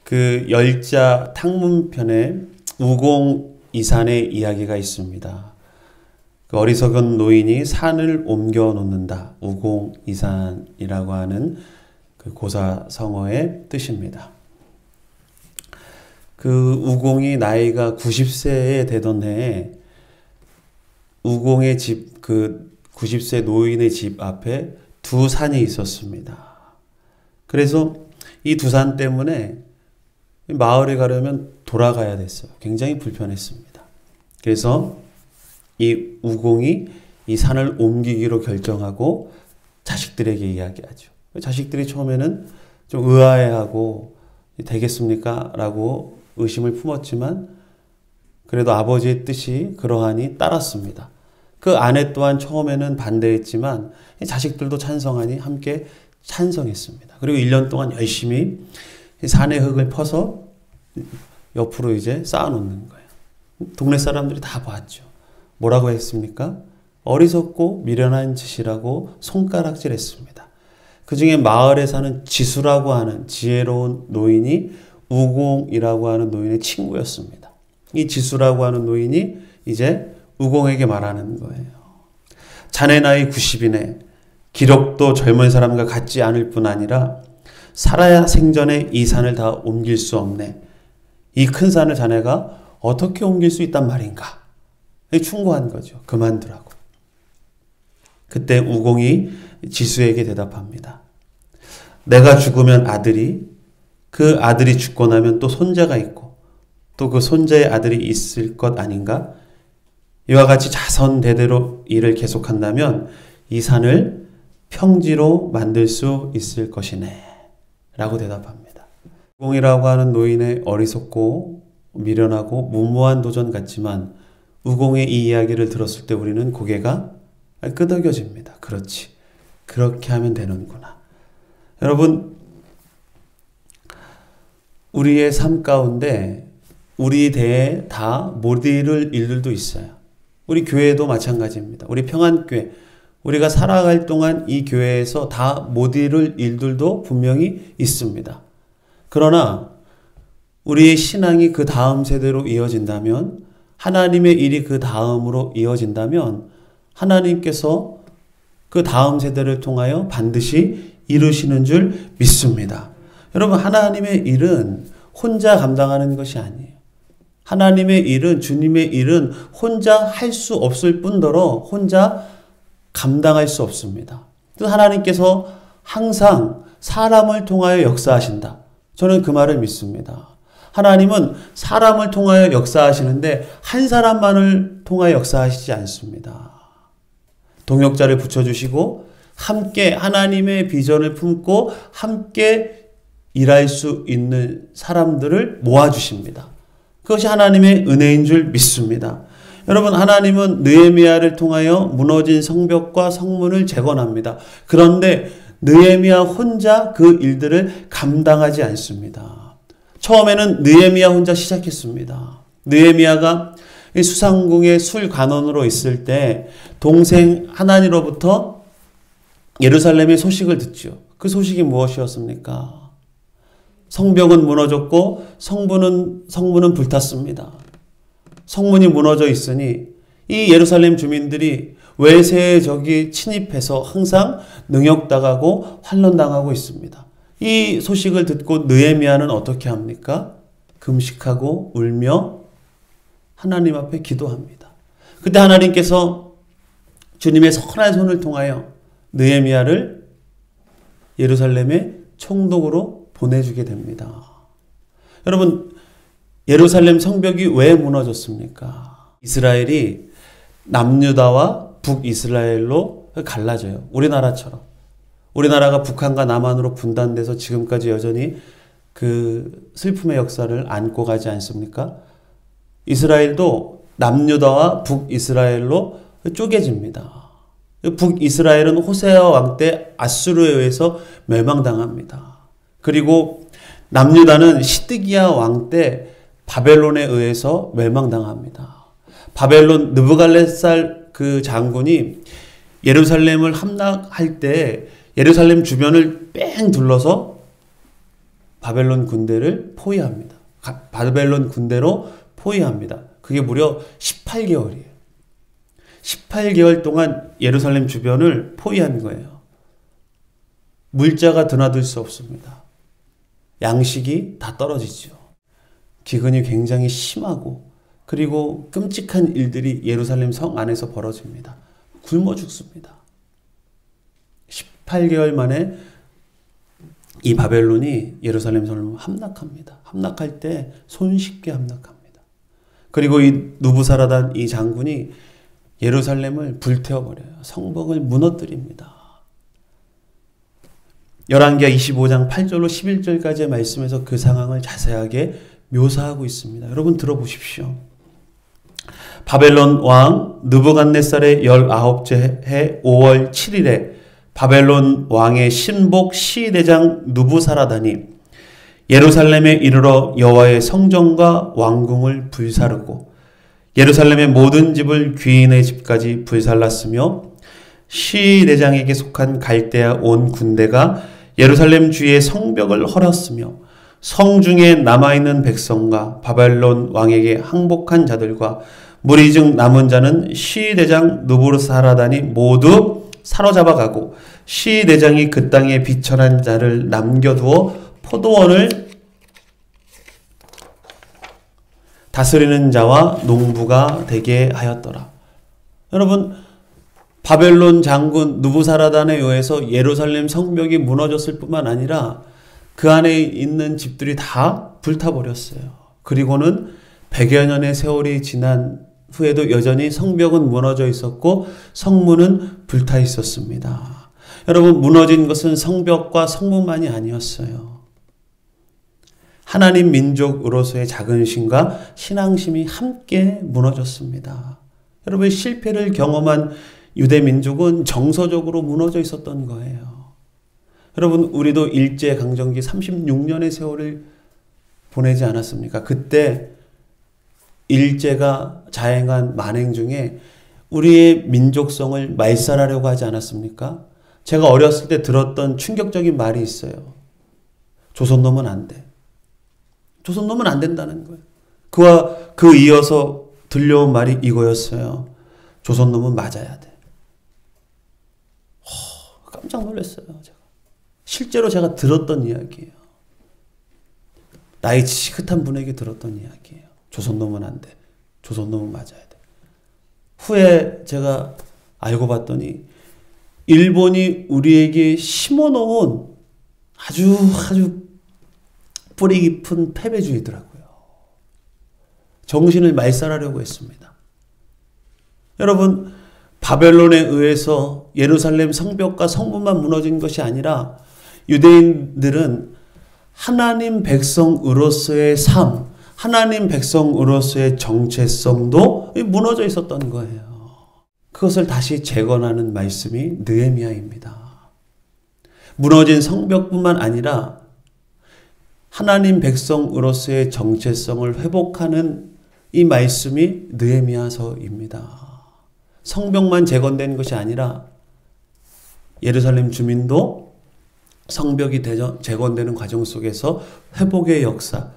그 열자 탕문편에 우공이산의 이야기가 있습니다. 그 어리석은 노인이 산을 옮겨 놓는다. 우공이산이라고 하는 그 고사성어의 뜻입니다. 그 우공이 나이가 90세에 되던 해에 우공의 집, 그 90세 노인의 집 앞에 두 산이 있었습니다. 그래서 이 두 산 때문에 마을에 가려면 돌아가야 됐어요. 굉장히 불편했습니다. 그래서 이 우공이 이 산을 옮기기로 결정하고 자식들에게 이야기하죠. 자식들이 처음에는 좀 의아해하고 되겠습니까? 라고 의심을 품었지만 그래도 아버지의 뜻이 그러하니 따랐습니다. 그 아내 또한 처음에는 반대했지만 자식들도 찬성하니 함께 찬성했습니다. 그리고 1년 동안 열심히 산의 흙을 퍼서 옆으로 이제 쌓아놓는 거예요. 동네 사람들이 다 봤죠. 뭐라고 했습니까? 어리석고 미련한 짓이라고 손가락질했습니다. 그 중에 마을에 사는 지수라고 하는 지혜로운 노인이 우공이라고 하는 노인의 친구였습니다. 이 지수라고 하는 노인이 이제 우공에게 말하는 거예요. 자네 나이 90이네. 기력도 젊은 사람과 같지 않을 뿐 아니라 살아야 생전에 이 산을 다 옮길 수 없네. 이 큰 산을 자네가 어떻게 옮길 수 있단 말인가? 충고한 거죠. 그만두라고. 그때 우공이 지수에게 대답합니다. 내가 죽으면 아들이, 그 아들이 죽고 나면 또 손자가 있고 또 그 손자의 아들이 있을 것 아닌가? 이와 같이 자선 대대로 일을 계속한다면 이 산을 평지로 만들 수 있을 것이네. 라고 대답합니다. 우공이라고 하는 노인의 어리석고 미련하고 무모한 도전 같지만 우공의 이 이야기를 들었을 때 우리는 고개가 끄덕여집니다. 그렇지. 그렇게 하면 되는구나. 여러분, 우리의 삶 가운데 우리 대에 다 못 이룰 일들도 있어요. 우리 교회도 마찬가지입니다. 우리 평안교회, 우리가 살아갈 동안 이 교회에서 다 못 이룰 일들도 분명히 있습니다. 그러나 우리의 신앙이 그 다음 세대로 이어진다면, 하나님의 일이 그 다음으로 이어진다면 하나님께서 그 다음 세대를 통하여 반드시 이루시는 줄 믿습니다. 여러분, 하나님의 일은 혼자 감당하는 것이 아니에요. 하나님의 일은, 주님의 일은 혼자 할 수 없을 뿐더러 혼자 감당할 수 없습니다. 하나님께서 항상 사람을 통하여 역사하신다. 저는 그 말을 믿습니다. 하나님은 사람을 통하여 역사하시는데 한 사람만을 통하여 역사하시지 않습니다. 동역자를 붙여주시고 함께 하나님의 비전을 품고 함께 일할 수 있는 사람들을 모아주십니다. 그것이 하나님의 은혜인 줄 믿습니다. 여러분, 하나님은 느헤미야를 통하여 무너진 성벽과 성문을 재건합니다. 그런데 느헤미야 혼자 그 일들을 감당하지 않습니다. 처음에는 느헤미야 혼자 시작했습니다. 느헤미야가 수상궁의 술관원으로 있을 때 동생 하나니로부터 예루살렘의 소식을 듣죠. 그 소식이 무엇이었습니까? 성벽은 무너졌고 성문은 불탔습니다. 성문이 무너져 있으니 이 예루살렘 주민들이 외세의 적이 침입해서 항상 능욕당하고 환난당하고 있습니다. 이 소식을 듣고 느헤미야는 어떻게 합니까? 금식하고 울며 하나님 앞에 기도합니다. 그때 하나님께서 주님의 선한 손을 통하여 느헤미야를 예루살렘의 총독으로 보내주게 됩니다. 여러분, 예루살렘 성벽이 왜 무너졌습니까? 이스라엘이 남유다와 북이스라엘로 갈라져요. 우리나라처럼. 우리나라가 북한과 남한으로 분단돼서 지금까지 여전히 그 슬픔의 역사를 안고 가지 않습니까? 이스라엘도 남유다와 북이스라엘로 쪼개집니다. 북이스라엘은 호세아 왕 때 아수르에 의해서 멸망당합니다. 그리고 남유다는 시드기야 왕 때 바벨론에 의해서 멸망당합니다. 바벨론 느부갈네살 그 장군이 예루살렘을 함락할 때 예루살렘 주변을 뺑 둘러서 바벨론 군대를 포위합니다. 바벨론 군대로 포위합니다. 그게 무려 18개월이에요. 18개월 동안 예루살렘 주변을 포위한 거예요. 물자가 드나들 수 없습니다. 양식이 다 떨어지죠. 기근이 굉장히 심하고 그리고 끔찍한 일들이 예루살렘 성 안에서 벌어집니다. 굶어 죽습니다. 18개월 만에 이 바벨론이 예루살렘 성을 함락합니다. 함락할 때 손쉽게 함락합니다. 그리고 이 누부사라단 이 장군이 예루살렘을 불태워버려요. 성벽을 무너뜨립니다. 열왕기하 25장 8절로 11절까지의 말씀에서 그 상황을 자세하게 묘사하고 있습니다. 여러분 들어보십시오. 바벨론 왕 느부갓네살의 19째 해 5월 7일에 바벨론 왕의 신복 시대장 누부사라단이 예루살렘에 이르러 여호와의 성전과 왕궁을 불사르고 예루살렘의 모든 집을 귀인의 집까지 불살랐으며 시대장에게 속한 갈대아 온 군대가 예루살렘 주위의 성벽을 헐었으며 성중에 남아있는 백성과 바벨론 왕에게 항복한 자들과 무리중 남은 자는 시대장 누부사라단이 모두 사로잡아가고 시대장이 그 땅에 비천한 자를 남겨두어 포도원을 다스리는 자와 농부가 되게 하였더라. 여러분, 바벨론 장군 누부사라단에 의해서 예루살렘 성벽이 무너졌을 뿐만 아니라 그 안에 있는 집들이 다 불타버렸어요. 그리고는 100여 년의 세월이 지난 후에도 여전히 성벽은 무너져 있었고 성문은 불타 있었습니다. 여러분, 무너진 것은 성벽과 성문만이 아니었어요. 하나님 민족으로서의 자긍심과 신앙심이 함께 무너졌습니다. 여러분, 실패를 경험한 유대 민족은 정서적으로 무너져 있었던 거예요. 여러분, 우리도 일제강점기 36년의 세월을 보내지 않았습니까? 그때 일제가 자행한 만행 중에 우리의 민족성을 말살하려고 하지 않았습니까? 제가 어렸을 때 들었던 충격적인 말이 있어요. 조선놈은 안 돼. 조선놈은 안 된다는 거예요. 그와 그 이어서 들려온 말이 이거였어요. 조선놈은 맞아야 돼. 깜짝 놀랐어요. 실제로 제가 들었던 이야기예요. 나이 지긋한 분에게 들었던 이야기예요. 조선놈은 안 돼. 조선놈은 맞아야 돼. 후에 제가 알고 봤더니 일본이 우리에게 심어놓은 아주 뿌리 깊은 패배주의더라고요. 정신을 말살하려고 했습니다. 여러분, 바벨론에 의해서 예루살렘 성벽과 성문만 무너진 것이 아니라 유대인들은 하나님 백성으로서의 삶, 하나님 백성으로서의 정체성도 무너져 있었던 거예요. 그것을 다시 재건하는 말씀이 느헤미야입니다. 무너진 성벽뿐만 아니라 하나님 백성으로서의 정체성을 회복하는 이 말씀이 느헤미야서입니다. 성벽만 재건된 것이 아니라 예루살렘 주민도 성벽이 재건되는 과정 속에서 회복의 역사,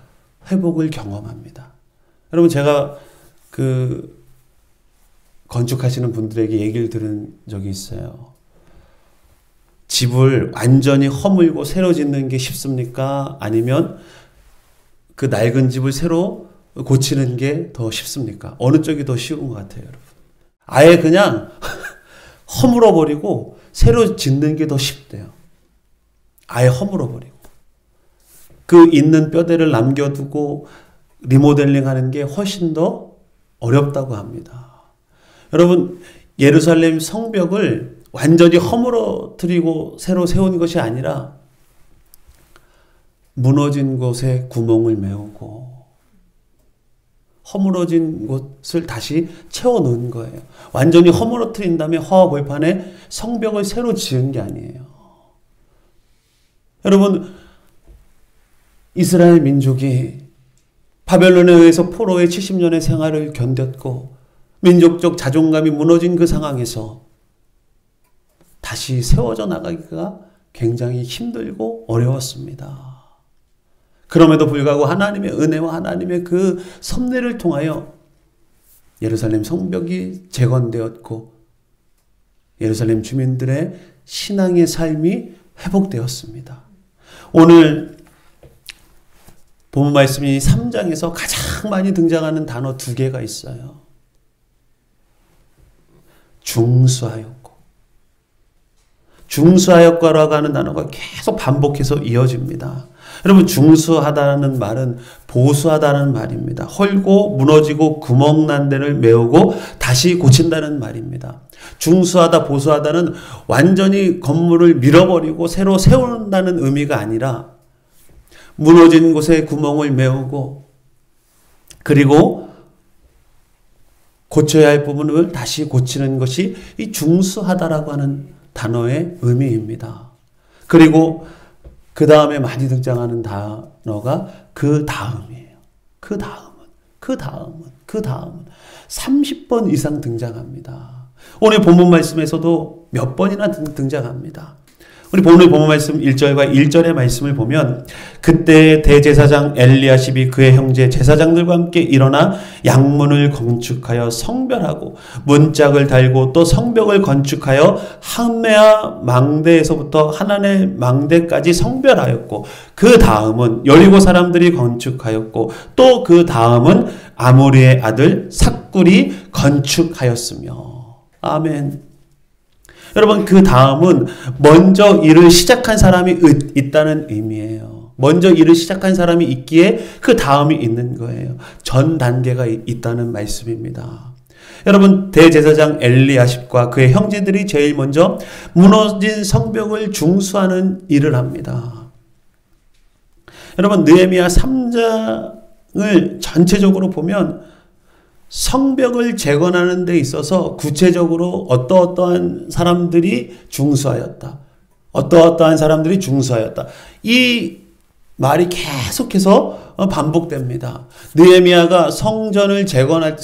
회복을 경험합니다. 여러분, 제가 건축하시는 분들에게 얘기를 들은 적이 있어요. 집을 완전히 허물고 새로 짓는 게 쉽습니까? 아니면 그 낡은 집을 새로 고치는 게 더 쉽습니까? 어느 쪽이 더 쉬운 것 같아요, 여러분? 아예 그냥 허물어버리고 새로 짓는 게 더 쉽대요. 아예 허물어버리고. 그 있는 뼈대를 남겨두고 리모델링 하는 게 훨씬 더 어렵다고 합니다. 여러분, 예루살렘 성벽을 완전히 허물어뜨리고 새로 세운 것이 아니라 무너진 곳에 구멍을 메우고 허물어진 곳을 다시 채워넣은 거예요. 완전히 허물어뜨린 다음에 화합벌판에 성벽을 새로 지은 게 아니에요. 여러분, 이스라엘 민족이 바벨론에 의해서 포로의 70년의 생활을 견뎠고 민족적 자존감이 무너진 그 상황에서 다시 세워져 나가기가 굉장히 힘들고 어려웠습니다. 그럼에도 불구하고 하나님의 은혜와 하나님의 그 섭리를 통하여 예루살렘 성벽이 재건되었고 예루살렘 주민들의 신앙의 삶이 회복되었습니다. 오늘 본문 말씀이 3장에서 가장 많이 등장하는 단어 두 개가 있어요. 중수하였고, 중수하였고라고 하는 단어가 계속 반복해서 이어집니다. 여러분, 중수하다는 말은 보수하다는 말입니다. 헐고 무너지고 구멍난 데를 메우고 다시 고친다는 말입니다. 중수하다, 보수하다는 완전히 건물을 밀어버리고 새로 세운다는 의미가 아니라 무너진 곳에 구멍을 메우고 그리고 고쳐야 할 부분을 다시 고치는 것이 이 중수하다라고 하는 단어의 의미입니다. 그리고 그 다음에 많이 등장하는 단어가 그 다음이에요. 그 다음은 30번 이상 등장합니다. 오늘 본문 말씀에서도 몇 번이나 등장합니다. 우리 오늘 본문 말씀 1절과 1절의 말씀을 보면 그때 대제사장 엘리야십이 그의 형제 제사장들과 함께 일어나 양문을 건축하여 성별하고 문짝을 달고 또 성벽을 건축하여 한메아 망대에서부터 하나네 망대까지 성별하였고 그 다음은 여리고 사람들이 건축하였고 또 그 다음은 아모리의 아들 삭굴이 건축하였으며. 아멘. 여러분, 그 다음은 먼저 일을 시작한 사람이 있다는 의미예요. 먼저 일을 시작한 사람이 있기에 그 다음이 있는 거예요. 전 단계가 있다는 말씀입니다. 여러분, 대제사장 엘리야십과 그의 형제들이 제일 먼저 무너진 성벽을 중수하는 일을 합니다. 여러분, 느헤미야 3장을 전체적으로 보면 성벽을 재건하는 데 있어서 구체적으로 어떠한 사람들이 중수하였다. 어떠한 사람들이 중수하였다. 이 말이 계속해서 반복됩니다. 느헤미야가 성벽을 재건할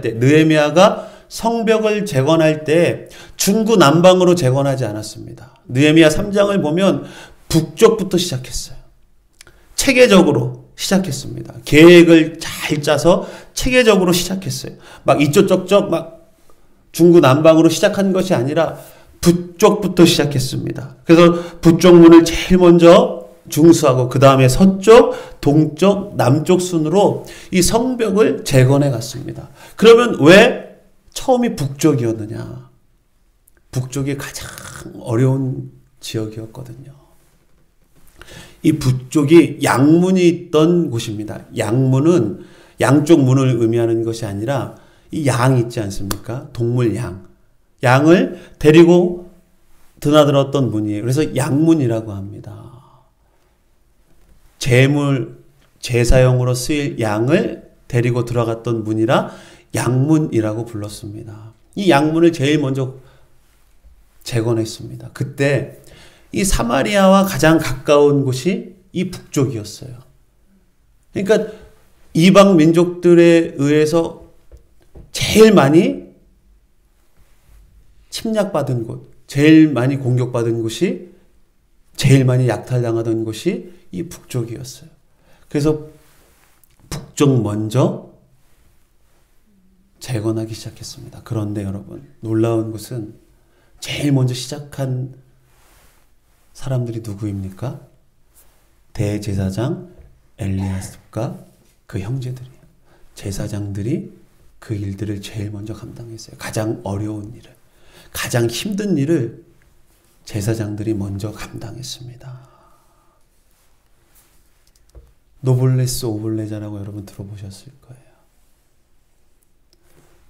때, 느헤미야가 성벽을 재건할 때 중구난방으로 재건하지 않았습니다. 느헤미야 3장을 보면 북쪽부터 시작했어요. 체계적으로 시작했습니다. 계획을 잘 짜서 체계적으로 시작했어요. 막 이쪽 저쪽 막 중구난방으로 시작한 것이 아니라 북쪽부터 시작했습니다. 그래서 북쪽 문을 제일 먼저 중수하고 그 다음에 서쪽, 동쪽, 남쪽 순으로 이 성벽을 재건해 갔습니다. 그러면 왜 처음이 북쪽이었느냐? 북쪽이 가장 어려운 지역이었거든요. 이 북쪽이 양문이 있던 곳입니다. 양문은 양쪽 문을 의미하는 것이 아니라 이 양 있지 않습니까? 동물 양. 양을 데리고 드나들었던 문이에요. 그래서 양문이라고 합니다. 제사용으로 쓰일 양을 데리고 들어갔던 문이라 양문이라고 불렀습니다. 이 양문을 제일 먼저 재건했습니다. 그때 이 사마리아와 가장 가까운 곳이 이 북쪽이었어요. 그러니까 이방 민족들에 의해서 제일 많이 침략받은 곳, 제일 많이 공격받은 곳이, 제일 많이 약탈당하던 곳이 이 북쪽이었어요. 그래서 북쪽 먼저 재건하기 시작했습니다. 그런데 여러분, 놀라운 것은 제일 먼저 시작한 사람들이 누구입니까? 대제사장 엘리야십과 그 형제들이에요. 제사장들이 그 일들을 제일 먼저 감당했어요. 가장 어려운 일을, 가장 힘든 일을 제사장들이 먼저 감당했습니다. 노블레스 오블레자라고 여러분 들어보셨을 거예요.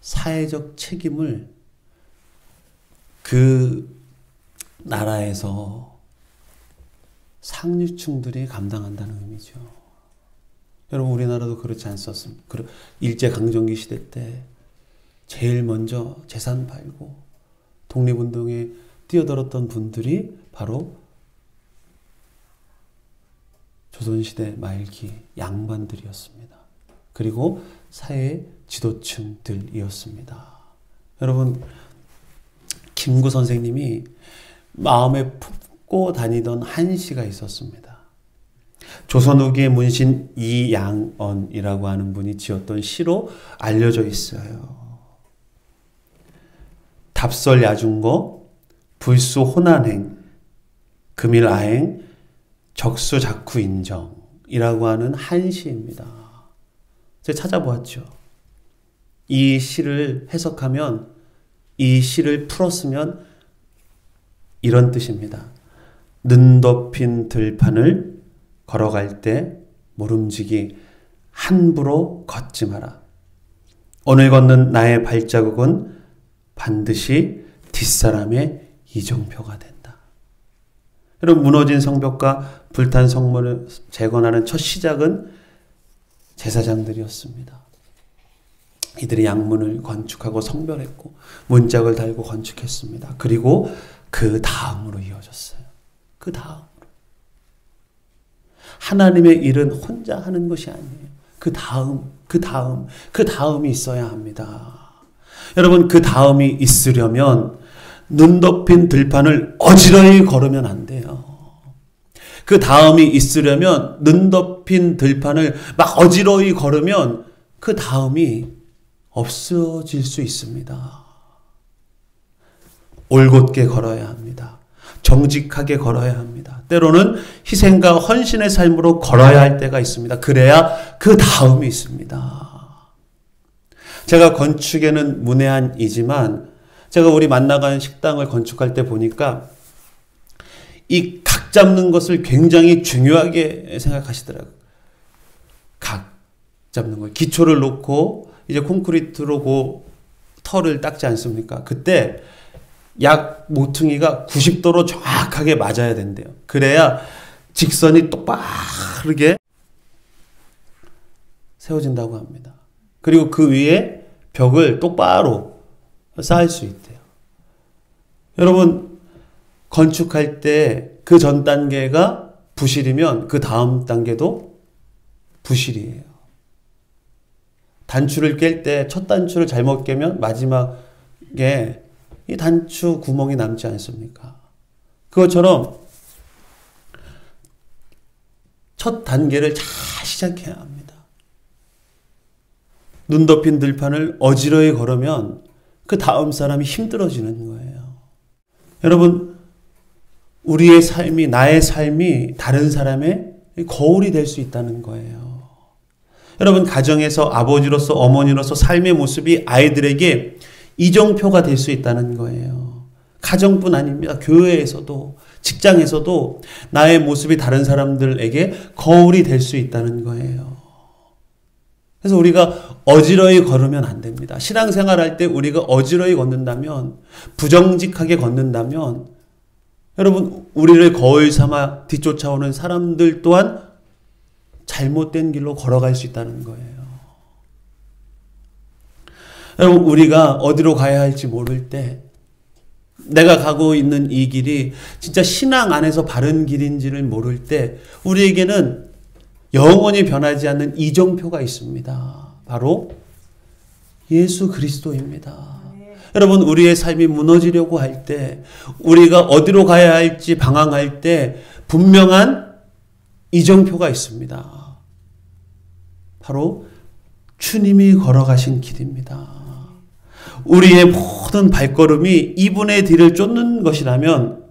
사회적 책임을 그 나라에서 상류층들이 감당한다는 의미죠. 여러분, 우리나라도 그렇지 않았습니까? 일제강점기 시대 때 제일 먼저 재산 팔고 독립운동에 뛰어들었던 분들이 바로 조선시대 말기 양반들이었습니다. 그리고 사회 지도층들이었습니다. 여러분, 김구 선생님이 마음에 품고 다니던 한시가 있었습니다. 조선 후기의 문신 이양언이라고 하는 분이 지었던 시로 알려져 있어요. 답설 야중거, 불수 혼안행, 금일아행, 적수 작후 인정이라고 하는 한시입니다. 제가 찾아보았죠. 이 시를 해석하면, 이 시를 풀었으면 이런 뜻입니다. 는 덮인 들판을 걸어갈 때 모름지기 함부로 걷지 마라. 오늘 걷는 나의 발자국은 반드시 뒷사람의 이정표가 된다. 여러분, 무너진 성벽과 불탄 성문을 재건하는 첫 시작은 제사장들이었습니다. 이들이 양문을 건축하고 성별했고 문짝을 달고 건축했습니다. 그리고 그 다음으로 이어졌어요. 그 다음으로. 하나님의 일은 혼자 하는 것이 아니에요. 그 다음이 있어야 합니다. 여러분, 그 다음이 있으려면 눈 덮인 들판을 어지러이 걸으면 안 돼요. 그 다음이 있으려면 눈 덮인 들판을 막 어지러이 걸으면 그 다음이 없어질 수 있습니다. 올곧게 걸어야 합니다. 정직하게 걸어야 합니다. 때로는 희생과 헌신의 삶으로 걸어야 할 때가 있습니다. 그래야 그 다음이 있습니다. 제가 건축에는 문외한이지만 제가 우리 만나간 식당을 건축할 때 보니까 이 각 잡는 것을 굉장히 중요하게 생각하시더라고요. 각 잡는 거. 기초를 놓고 이제 콘크리트로 그 털을 닦지 않습니까? 그때 약 모퉁이가 90도로 정확하게 맞아야 된대요. 그래야 직선이 똑바르게 세워진다고 합니다. 그리고 그 위에 벽을 똑바로 쌓을 수 있대요. 여러분, 건축할 때 그 전 단계가 부실이면 그 다음 단계도 부실이에요. 단추를 깰 때 첫 단추를 잘못 깨면 마지막에 이 단추 구멍이 남지 않습니까? 그것처럼 첫 단계를 잘 시작해야 합니다. 눈 덮인 들판을 어지러이 걸으면 그 다음 사람이 힘들어지는 거예요. 여러분, 우리의 삶이, 나의 삶이 다른 사람의 거울이 될 수 있다는 거예요. 여러분, 가정에서 아버지로서 어머니로서 삶의 모습이 아이들에게 이정표가 될 수 있다는 거예요. 가정뿐 아닙니다. 교회에서도, 직장에서도 나의 모습이 다른 사람들에게 거울이 될 수 있다는 거예요. 그래서 우리가 어지러이 걸으면 안 됩니다. 신앙생활 할 때 우리가 어지러이 걷는다면, 부정직하게 걷는다면, 여러분, 우리를 거울 삼아 뒤쫓아오는 사람들 또한 잘못된 길로 걸어갈 수 있다는 거예요. 여러분, 우리가 어디로 가야 할지 모를 때, 내가 가고 있는 이 길이 진짜 신앙 안에서 바른 길인지를 모를 때, 우리에게는 영원히 변하지 않는 이정표가 있습니다. 바로 예수 그리스도입니다. 여러분, 우리의 삶이 무너지려고 할 때, 우리가 어디로 가야 할지 방황할 때 분명한 이정표가 있습니다. 바로 주님이 걸어가신 길입니다. 우리의 모든 발걸음이 이분의 뒤를 쫓는 것이라면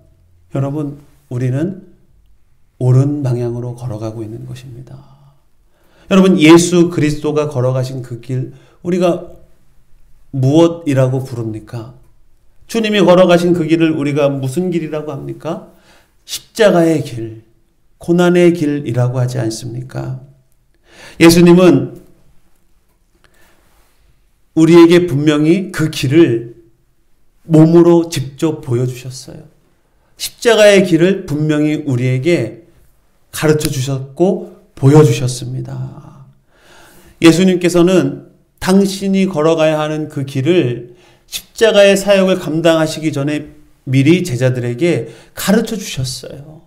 여러분, 우리는 옳은 방향으로 걸어가고 있는 것입니다. 여러분, 예수 그리스도가 걸어가신 그 길, 우리가 무엇이라고 부릅니까? 주님이 걸어가신 그 길을 우리가 무슨 길이라고 합니까? 십자가의 길, 고난의 길이라고 하지 않습니까? 예수님은 우리에게 분명히 그 길을 몸으로 직접 보여주셨어요. 십자가의 길을 분명히 우리에게 가르쳐 주셨고 보여주셨습니다. 예수님께서는 당신이 걸어가야 하는 그 길을 십자가의 사역을 감당하시기 전에 미리 제자들에게 가르쳐 주셨어요.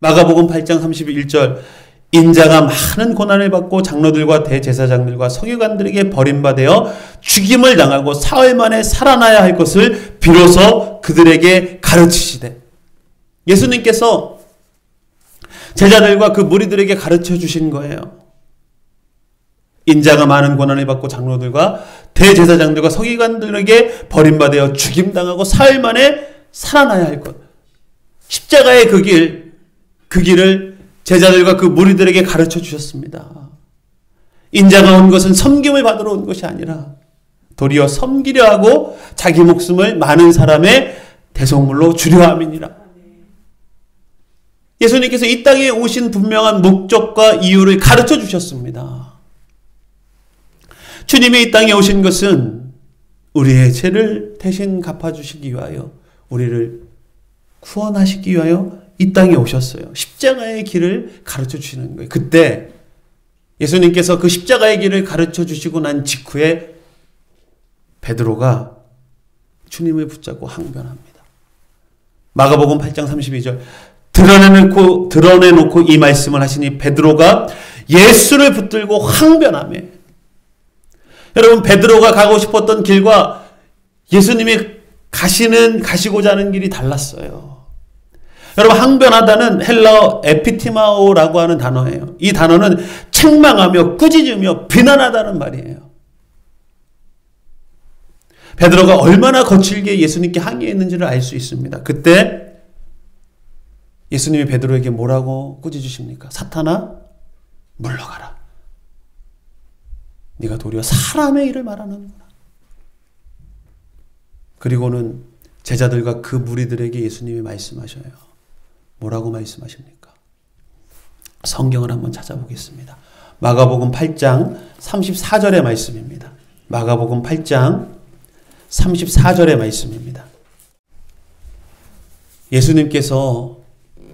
마가복음 8장 31절, 인자가 많은 고난을 받고 장로들과 대제사장들과 서기관들에게 버림받아 죽임을 당하고 사흘 만에 살아나야 할 것을 비로소 그들에게 가르치시되, 예수님께서 제자들과 그 무리들에게 가르쳐 주신 거예요. 인자가 많은 고난을 받고 장로들과 대제사장들과 서기관들에게 버림받아 죽임당하고 사흘 만에 살아나야 할 것. 십자가의 그 길을 제자들과 그 무리들에게 가르쳐 주셨습니다. 인자가 온 것은 섬김을 받으러 온 것이 아니라 도리어 섬기려 하고 자기 목숨을 많은 사람의 대속물로 주려 함이니라. 예수님께서 이 땅에 오신 분명한 목적과 이유를 가르쳐 주셨습니다. 주님이 이 땅에 오신 것은 우리의 죄를 대신 갚아주시기 위하여, 우리를 구원하시기 위하여 이 땅에 오셨어요. 십자가의 길을 가르쳐 주시는 거예요. 그때 예수님께서 그 십자가의 길을 가르쳐 주시고 난 직후에 베드로가 주님을 붙잡고 항변합니다. 마가복음 8장 32절 드러내놓고 이 말씀을 하시니 베드로가 예수를 붙들고 항변하며, 여러분, 베드로가 가고 싶었던 길과 예수님이 가시고자 하는 길이 달랐어요. 여러분, 항변하다는 헬라어 에피티마오라고 하는 단어예요. 이 단어는 책망하며 꾸짖으며 비난하다는 말이에요. 베드로가 얼마나 거칠게 예수님께 항의했는지를 알 수 있습니다. 그때 예수님이 베드로에게 뭐라고 꾸짖으십니까? 사탄아, 물러가라. 네가 도리어 사람의 일을 말하는구나. 그리고는 제자들과 그 무리들에게 예수님이 말씀하셔요. 뭐라고 말씀하십니까? 성경을 한번 찾아보겠습니다. 마가복음 8장 34절의 말씀입니다. 마가복음 8장 34절의 말씀입니다. 예수님께서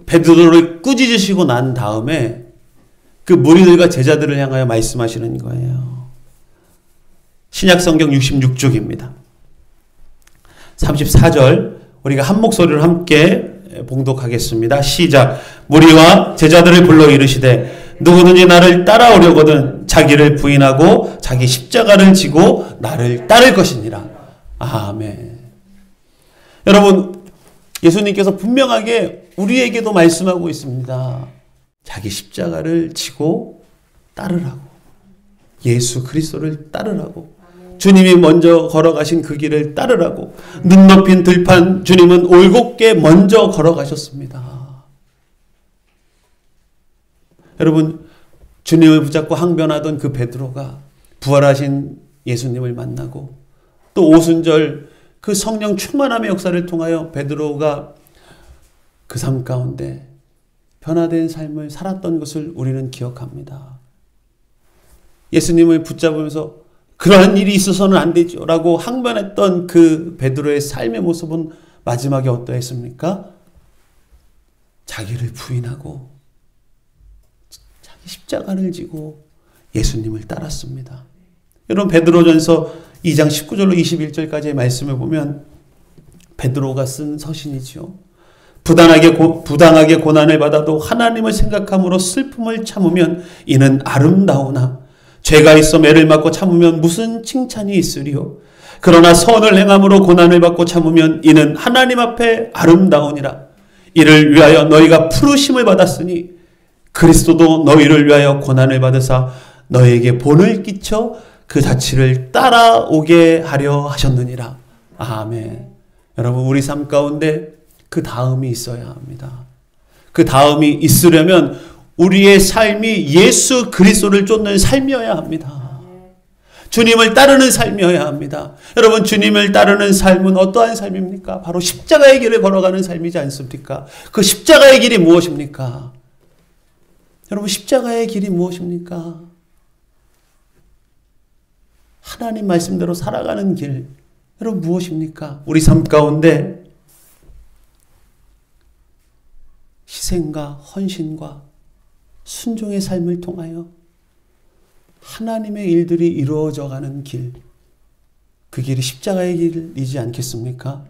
베드로를 꾸짖으시고 난 다음에 그 무리들과 제자들을 향하여 말씀하시는 거예요. 신약성경 66쪽입니다. 34절 우리가 한 목소리로 함께 봉독하겠습니다. 시작. 무리와 제자들을 불러 이르시되 누구든지 나를 따라오려거든 자기를 부인하고 자기 십자가를 지고 나를 따를 것이니라. 아멘. 여러분, 예수님께서 분명하게 우리에게도 말씀하고 있습니다. 자기 십자가를 지고 따르라고. 예수 그리스도를 따르라고. 주님이 먼저 걸어가신 그 길을 따르라고. 눈 높인 들판 주님은 올곧게 먼저 걸어가셨습니다. 여러분, 주님을 붙잡고 항변하던 그 베드로가 부활하신 예수님을 만나고 또 오순절 그 성령 충만함의 역사를 통하여 베드로가 그 삶 가운데 변화된 삶을 살았던 것을 우리는 기억합니다. 예수님을 붙잡으면서 그러한 일이 있어서는 안 되죠 라고 항변했던 그 베드로의 삶의 모습은 마지막에 어떠했습니까? 자기를 부인하고 자기 십자가를 지고 예수님을 따랐습니다. 여러분, 베드로전서 2장 19절로 21절까지의 말씀을 보면 베드로가 쓴 서신이지요. 부당하게 고난을 받아도 하나님을 생각함으로 슬픔을 참으면 이는 아름다우나 죄가 있어 매를 맞고 참으면 무슨 칭찬이 있으리요. 그러나 선을 행함으로 고난을 받고 참으면 이는 하나님 앞에 아름다우니라. 이를 위하여 너희가 부르심을 받았으니 그리스도도 너희를 위하여 고난을 받으사 너희에게 본을 끼쳐 그 자취를 따라오게 하려 하셨느니라. 아멘. 여러분, 우리 삶 가운데 그 다음이 있어야 합니다. 그 다음이 있으려면 우리의 삶이 예수 그리스도를 쫓는 삶이어야 합니다. 주님을 따르는 삶이어야 합니다. 여러분, 주님을 따르는 삶은 어떠한 삶입니까? 바로 십자가의 길을 걸어가는 삶이지 않습니까? 그 십자가의 길이 무엇입니까? 여러분, 십자가의 길이 무엇입니까? 하나님 말씀대로 살아가는 길. 여러분, 무엇입니까? 우리 삶 가운데 희생과 헌신과 순종의 삶을 통하여 하나님의 일들이 이루어져 가는 길, 그 길이 십자가의 길이지 않겠습니까?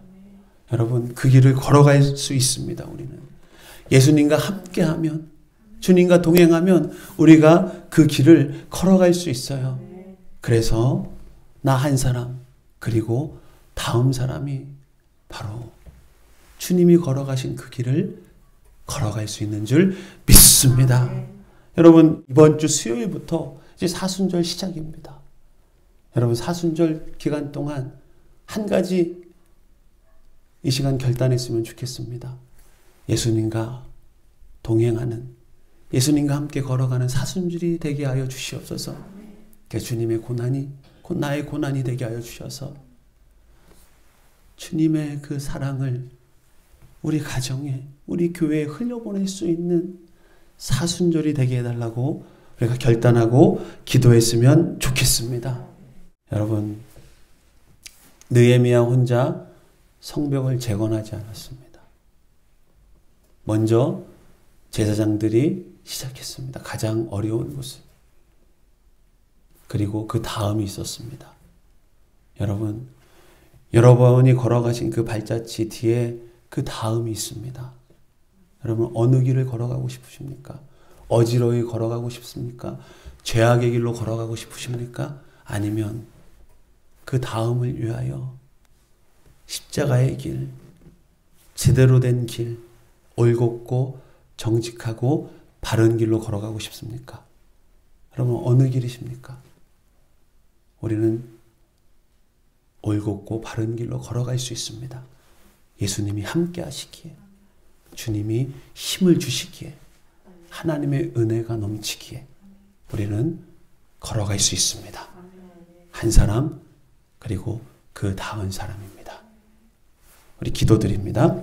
여러분, 그 길을 걸어갈 수 있습니다. 우리는 예수님과 함께하면, 주님과 동행하면 우리가 그 길을 걸어갈 수 있어요. 그래서 나 한 사람, 그리고 다음 사람이 바로 주님이 걸어가신 그 길을 걸어갈 수 있는 줄 믿습니다. 여러분, 이번 주 수요일부터 이제 사순절 시작입니다. 여러분, 사순절 기간 동안 한 가지 이 시간 결단했으면 좋겠습니다. 예수님과 동행하는, 예수님과 함께 걸어가는 사순절이 되게 하여 주시옵소서. 주님의 고난이 곧 나의 고난이 되게 하여 주셔서 주님의 그 사랑을 우리 가정에, 우리 교회에 흘려보낼 수 있는 사순절이 되게 해달라고 우리가 결단하고 기도했으면 좋겠습니다. 여러분, 느헤미야 혼자 성벽을 재건하지 않았습니다. 먼저 제사장들이 시작했습니다. 가장 어려운 곳을. 그리고 그 다음이 있었습니다. 여러분, 여러분이 걸어가신 그 발자취 뒤에 그 다음이 있습니다. 여러분, 어느 길을 걸어가고 싶으십니까? 어지러이 걸어가고 싶습니까? 죄악의 길로 걸어가고 싶으십니까? 아니면 그 다음을 위하여 십자가의 길, 제대로 된 길, 올곧고 정직하고 바른 길로 걸어가고 싶습니까? 여러분, 어느 길이십니까? 우리는 올곧고 바른 길로 걸어갈 수 있습니다. 예수님이 함께 하시기에, 주님이 힘을 주시기에, 하나님의 은혜가 넘치기에 우리는 걸어갈 수 있습니다. 한 사람, 그리고 그 다음 사람입니다. 우리 기도드립니다.